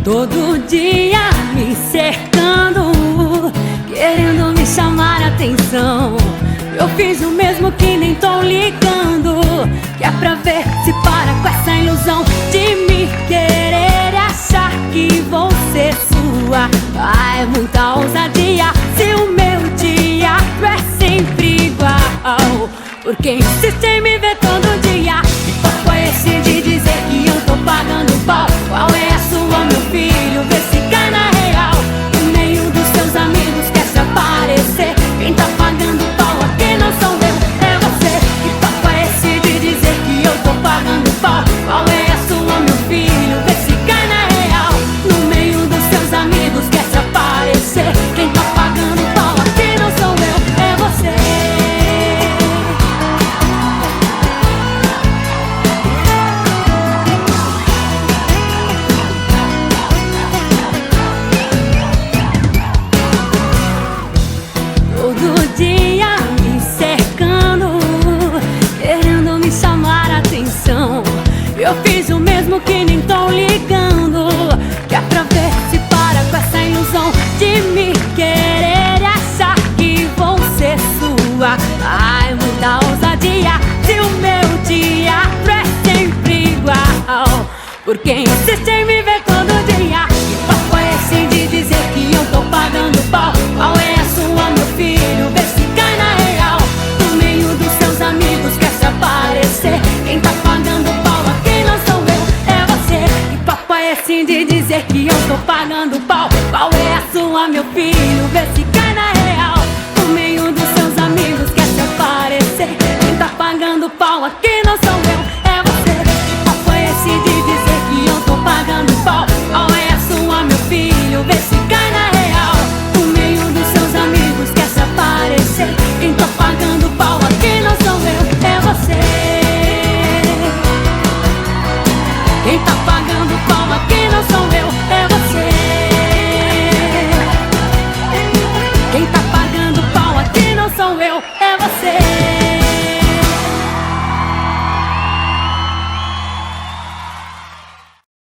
Todo dia me cercando, querendo me chamar a atenção. Eu fiz o mesmo que nem tô ligando, que é pra ver se para com essa ilusão de me querer e achar que vou ser sua. Ah, é muita ousadia se o meu teatro é sempre igual. Por quem insiste em me ver todo dia, que papo é esse de dizer que eu tô pagando pau? Qual é a sua, meu filho? Vê se cai na real. No meio dos seus amigos quer se aparecer. Quem tá pagando pau aqui não sou eu, é você. Que papo é esse de dizer que eu tô pagando pau? Qual é a sua, meu filho? Vê se cai na real. No meio dos seus amigos quer se aparecer. Quem tá pagando pau aqui não sou eu, é você. Todo dia me cercando, querendo me chamar a atenção. Eu fiz o mesmo que nem tô ligando, que é pra ver se para com essa ilusão de me querer e achar que vou ser sua. Ai, muita ousadia se o meu teatro é sempre igual. Por quem insiste em me ver todo dia, que papo é esse de dizer que eu tô pagando pau? Qual é a sua, meu filho? Vê se cai na real. No meio dos seus amigos quer se aparecer. Quem tá pagando pau aqui não sou eu, é você. Que papo é esse de dizer que eu tô pagando pau? Qual é a sua, meu filho? Vê se cai na real. No meio dos seus amigos quer se aparecer. Quem tá pagando pau aqui não sou eu,